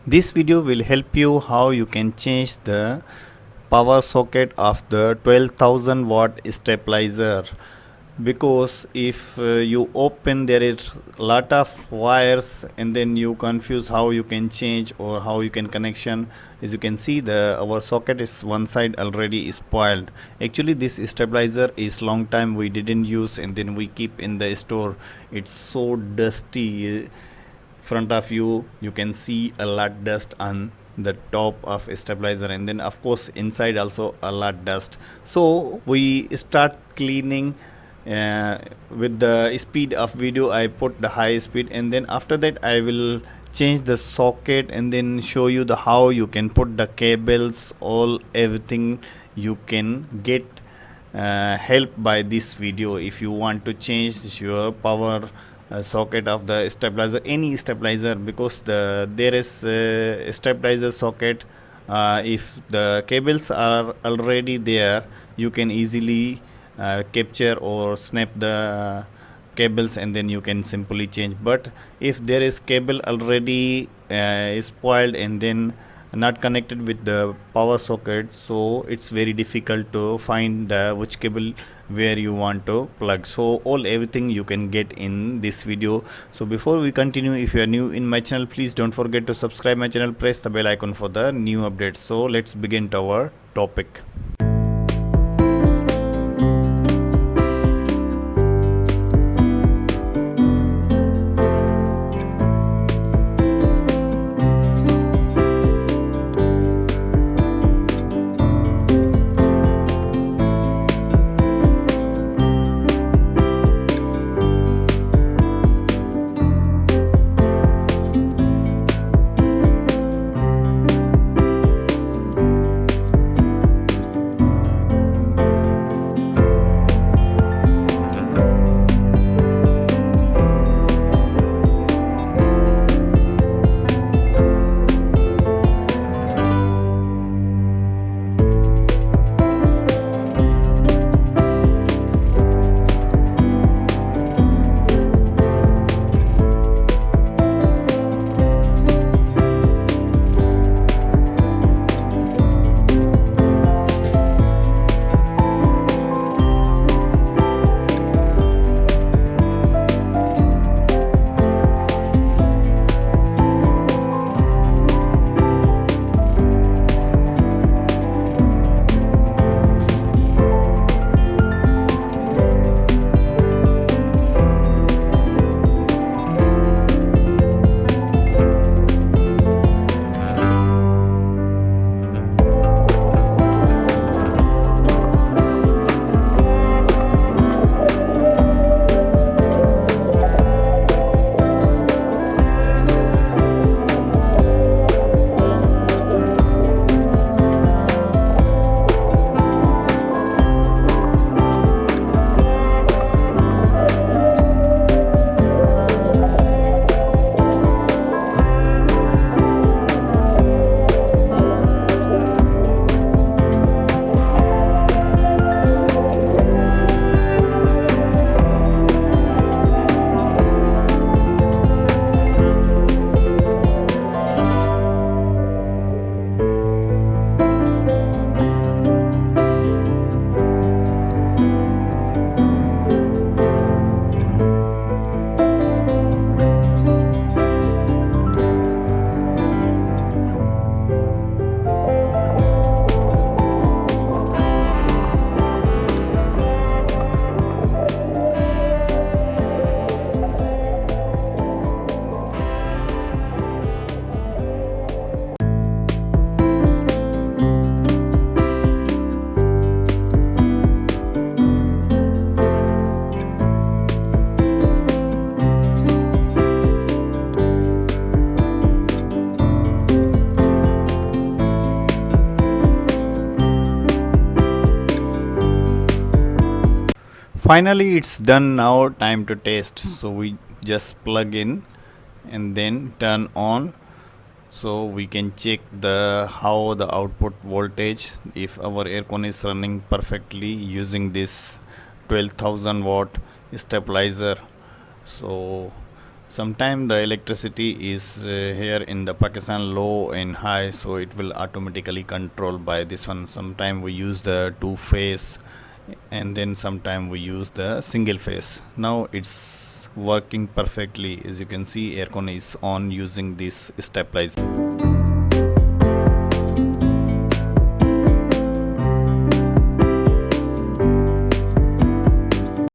This video will help you how you can change the power socket of the 12,000 watt stabilizer, because if you open there is lot of wires and then you confuse how you can change or how you can connection. As you can see, the our socket is one side already spoiled. Actually this stabilizer is long time we didn't use and then we keep in the store. It's so dusty. Front of you can see a lot dust on the top of stabilizer, and then of course inside also a lot dust. So we start cleaning uh, with the speed of video. I put the high speed, and then after that I will change the socket and then show you the how you can put the cables, all everything you can get help by this video. If you want to change your power socket of the stabilizer, any stabilizer, because there is stabilizer socket, if the cables are already there you can easily capture or snap the cables and then you can simply change. But if there is cable already spoiled and then not connected with the power socket, so it's very difficult to find the which cable where you want to plug. So all everything you can get in this video. So before we continue, if you are new in my channel, please don't forget to subscribe my channel, press the bell icon for the new updates. So let's begin to our topic. Finally it's done. Now time to test. So we just plug in and then turn on, so we can check the how the output voltage, if our aircon is running perfectly using this 12,000 watt stabilizer. So Sometime the electricity is here in the Pakistan low and high, so it will automatically control by this one. Sometime we use the two phase, and then sometime we use the single phase. Now it's working perfectly. As you can see, aircon is on using this stabilizer.